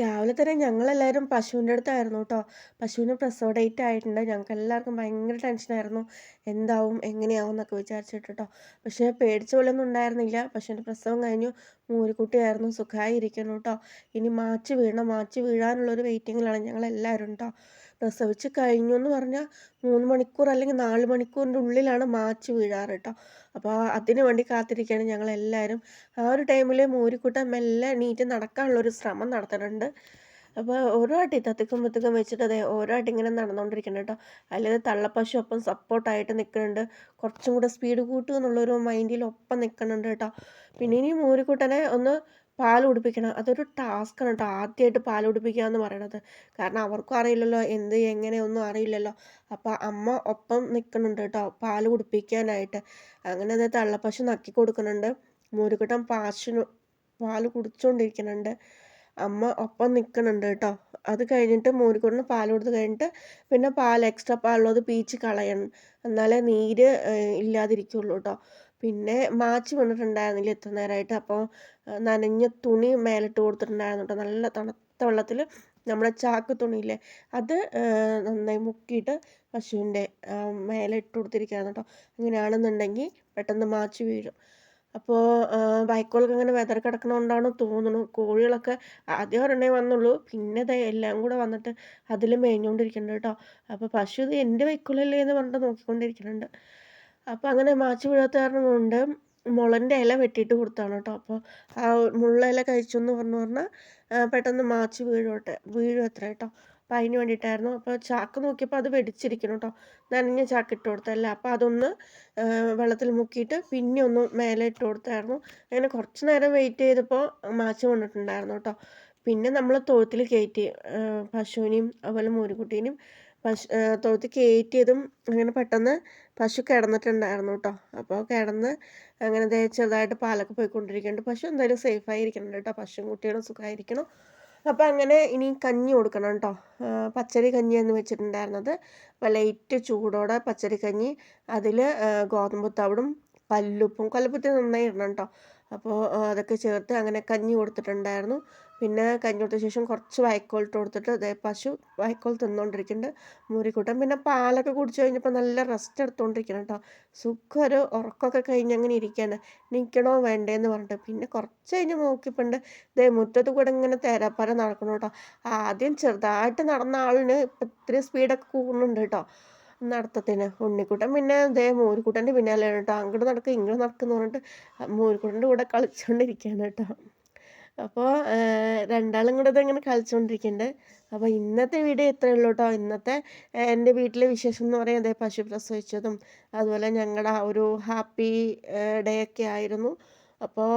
രാവിലെ തന്നെ ഞങ്ങളെല്ലാവരും പശുവിൻ്റെ അടുത്തായിരുന്നു കേട്ടോ. പശുവിന് പ്രസവ ഡേറ്റ് ആയിട്ടുണ്ട്. ഞങ്ങൾക്ക് എല്ലാവർക്കും ഭയങ്കര ടെൻഷനായിരുന്നു. എന്താവും എങ്ങനെയാവും എന്നൊക്കെ വിചാരിച്ചിട്ട് കേട്ടോ. പക്ഷേ പേടിച്ച പോലൊന്നും ഉണ്ടായിരുന്നില്ല. പശുവിൻ്റെ പ്രസവം കഴിഞ്ഞു. മൂരിക്കുട്ടിയായിരുന്നു, സുഖമായി ഇരിക്കുന്നു കേട്ടോ. ഇനി മാച്ച് വീഴണം. മാച്ച് വീഴാനുള്ളൊരു വെയിറ്റിങ്ങിലാണ് ഞങ്ങളെല്ലാവരും കേട്ടോ. പ്രസവിച്ച് കഴിഞ്ഞു എന്ന് പറഞ്ഞാൽ 3 മണിക്കൂർ അല്ലെങ്കിൽ 4 മണിക്കൂറിൻ്റെ ഉള്ളിലാണ് മാച്ച് വീഴാറ് കേട്ടോ. അപ്പോൾ അതിന് വേണ്ടി കാത്തിരിക്കുകയാണ് ഞങ്ങളെല്ലാവരും. ആ ഒരു ടൈമിൽ മൂരിക്കുട്ടൻ മെല്ലെ എണീറ്റ് നടക്കാനുള്ളൊരു ശ്രമം നടത്തുന്നുണ്ട്. അപ്പോൾ ഓരോ അടി തത്തിക്കും മുത്തിക്കും വെച്ചിട്ട് അതെ ഓരോ അടി ഇങ്ങനെ നടന്നുകൊണ്ടിരിക്കുന്നുണ്ട് കേട്ടോ. അതിൽ തള്ളപ്പശു ഒപ്പം സപ്പോർട്ടായിട്ട് നിൽക്കുന്നുണ്ട്. കുറച്ചും കൂടെ സ്പീഡ് കൂട്ടുക എന്നുള്ളൊരു മൈൻഡിൽ ഒപ്പം നിൽക്കുന്നുണ്ട് കേട്ടോ. പിന്നെ ഇനി മൂരിക്കുട്ടനെ ഒന്ന് പാൽ കുടിപ്പിക്കണം. അതൊരു ടാസ്ക്കാണ് കേട്ടോ. ആദ്യമായിട്ട് പാൽ കുടിപ്പിക്കുക എന്ന് പറയണത്. കാരണം അവർക്കും അറിയില്ലല്ലോ എന്ത് എങ്ങനെ ഒന്നും അറിയില്ലല്ലോ. അപ്പോൾ അമ്മ ഒപ്പം നിൽക്കുന്നുണ്ട് കേട്ടോ പാൽ കുടിപ്പിക്കാനായിട്ട്. അങ്ങനെ അത് തള്ളപ്പശു നക്കി കൊടുക്കുന്നുണ്ട്. മൂരിക്കുട്ടൻ പാൽ കുടിച്ചുകൊണ്ടിരിക്കുന്നുണ്ട്. അമ്മ ഒപ്പം നിൽക്കുന്നുണ്ട് കേട്ടോ. അത് കഴിഞ്ഞിട്ട് മൂരിക്കുട്ടന് പാൽ കൊടുത്ത് കഴിഞ്ഞിട്ട് പിന്നെ എക്സ്ട്രാ പാലുള്ളത് പീച്ച് കളയണം. എന്നാലേ നീര് ഇല്ലാതിരിക്കുള്ളൂ കേട്ടോ. പിന്നെ മാച്ച് വീണിട്ടുണ്ടായിരുന്നില്ല ഇത്ര നേരമായിട്ട്. അപ്പോൾ നനഞ്ഞ തുണി മേലിട്ട് കൊടുത്തിട്ടുണ്ടായിരുന്നു കേട്ടോ. നല്ല തണുത്ത വെള്ളത്തിൽ നമ്മുടെ ചാക്ക് തുണിയില്ലേ അത് നന്നായി മുക്കിയിട്ട് പശുവിൻ്റെ മേലെ ഇട്ട് കൊടുത്തിരിക്കുകയാണ് കേട്ടോ. അങ്ങനെയാണെന്നുണ്ടെങ്കിൽ പെട്ടെന്ന് മാച്ച് വീഴും. അപ്പോൾ വൈക്കോലൊക്കെ ഇങ്ങനെ വെതറി കിടക്കണോണ്ടാണ് തോന്നുന്നു കോഴികളൊക്കെ ആദ്യം ഒരെണ്ണേ വന്നുള്ളൂ. പിന്നെ ദേ എല്ലാം കൂടെ വന്നിട്ട് അതിൽ മേഞ്ഞുകൊണ്ടിരിക്കുന്നുണ്ട് കേട്ടോ. അപ്പോൾ പശു ഇത് എൻ്റെ വൈക്കോലല്ലേ എന്ന് പറഞ്ഞിട്ട് നോക്കിക്കൊണ്ടിരിക്കുന്നുണ്ട്. അപ്പോൾ അങ്ങനെ മാച്ച് വീഴാത്ത കാരണം കൊണ്ട് മുളൻ്റെ ഇല വെട്ടിയിട്ട് കൊടുത്താണ് കേട്ടോ. അപ്പോൾ ആ മുള്ള ഇല കഴിച്ചു എന്ന് പറഞ്ഞാൽ പെട്ടെന്ന് മാച്ച് വീഴും അത്ര കേട്ടോ. അപ്പോൾ അതിന് വേണ്ടിയിട്ടായിരുന്നു. അപ്പോൾ ചാക്ക് നോക്കിയപ്പോൾ അത് വെടിച്ചിരിക്കണം കേട്ടോ. നനഞ്ഞ ചാക്ക് ഇട്ട് കൊടുത്തല്ല. അപ്പോൾ അതൊന്ന് വെള്ളത്തിൽ മുക്കിയിട്ട് പിന്നെ ഒന്ന് മേലെ ഇട്ട് കൊടുത്തായിരുന്നു. അങ്ങനെ കുറച്ച് നേരം വെയിറ്റ് ചെയ്തപ്പോൾ മാച്ച് വന്നിട്ടുണ്ടായിരുന്നു കേട്ടോ. പിന്നെ നമ്മൾ തൊഴുത്തിൽ കയറ്റി പശുവിനെയും അതുപോലെ മൂരിക്കുട്ടീനെയും തൊഴുത്തിൽ കയറ്റിയതും അങ്ങനെ പെട്ടെന്ന് പശു കിടന്നിട്ടുണ്ടായിരുന്നു കേട്ടോ. അപ്പോൾ കിടന്ന് അങ്ങനെ ദേ ചെറുതായിട്ട് പാലൊക്കെ പോയിക്കൊണ്ടിരിക്കുന്നുണ്ട്. പശു എന്തായാലും സേഫായി ഇരിക്കുന്നുണ്ട് കേട്ടോ. പശുവും കുട്ടികളും സുഖമായിരിക്കണം. അപ്പോൾ അങ്ങനെ ഇനി കഞ്ഞി കൊടുക്കണം കേട്ടോ. പച്ചരി കഞ്ഞിയാണ് വെച്ചിട്ടുണ്ടായിരുന്നത്. അപ്പോൾ ലൈറ്റ് ചൂടോടെ പച്ചരി കഞ്ഞി അതിൽ ഗോതമ്പ് തവിടും കല്ലുപ്പും നന്നായി ഇടണം കേട്ടോ. അപ്പോൾ അതൊക്കെ ചേർത്ത് അങ്ങനെ കഞ്ഞി കൊടുത്തിട്ടുണ്ടായിരുന്നു. പിന്നെ കഞ്ഞി കൊടുത്ത ശേഷം കുറച്ച് വൈക്കോൽ ഇട്ട് കൊടുത്തിട്ട് അതേ പശു വൈക്കോൽ തിന്നുകൊണ്ടിരിക്കുന്നുണ്ട്. മൂരിക്കുട്ടൻ പിന്നെ പാലൊക്കെ കുടിച്ച് കഴിഞ്ഞപ്പോൾ നല്ല റെസ്റ്റ് എടുത്തുകൊണ്ടിരിക്കണം കേട്ടോ. സുഖം ഒരു ഉറക്കമൊക്കെ കഴിഞ്ഞ് അങ്ങനെ ഇരിക്കുകയാണ്. എണീക്കണോ വേണ്ടേ എന്ന് പറഞ്ഞിട്ട്. പിന്നെ കുറച്ച് കഴിഞ്ഞ് നോക്കിയപ്പോണ്ട് ദേ മുറ്റത്ത് കൂടെ ഇങ്ങനെ തേരാപ്പാര നടക്കണം കേട്ടോ. ആദ്യം ചെറുതായിട്ട് നടന്ന ആളിന് ഇപ്പം ഇത്തിരി സ്പീഡൊക്കെ കൂടുന്നുണ്ട് കേട്ടോ നടത്തത്തിന്. ഉണ്ണിക്കുട്ടൻ പിന്നെ ദേ മൂരിക്കുട്ടൻ്റെ പിന്നാലെയാണ് കേട്ടോ. അങ്ങോട്ട് നടക്കുക ഇങ്ങോട്ട് നടക്കുമെന്ന് പറഞ്ഞിട്ട് മൂരിക്കുട്ടൻ്റെ കൂടെ കളിച്ചുകൊണ്ടിരിക്കുകയാണ് കേട്ടോ. അപ്പോൾ രണ്ടാളും കൂടെ ഇതങ്ങനെ കളിച്ചുകൊണ്ടിരിക്കുന്നുണ്ട്. അപ്പോൾ ഇന്നത്തെ വീഡിയോ ഇത്രയേ ഉള്ളൂ കേട്ടോ. ഇന്നത്തെ എൻ്റെ വീട്ടിലെ വിശേഷം എന്ന് പറയുന്നത് പശു പ്രസവിച്ചതും അതുപോലെ ഞങ്ങളുടെ ആ ഒരു ഹാപ്പി ഡേ ഒക്കെ ആയിരുന്നു. അപ്പോൾ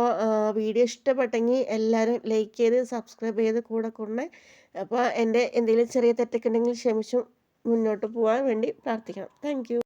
വീഡിയോ ഇഷ്ടപ്പെട്ടെങ്കിൽ എല്ലാവരും ലൈക്ക് ചെയ്ത് സബ്സ്ക്രൈബ് ചെയ്ത് കൂടെ കൂടണേ. അപ്പോൾ എൻ്റെ എന്തെങ്കിലും ചെറിയ തെറ്റൊക്കെ ഉണ്ടെങ്കിൽ ക്ഷമിച്ചു മുന്നോട്ട് പോകാൻ വേണ്ടി പ്രാർത്ഥിക്കണം. Thank you.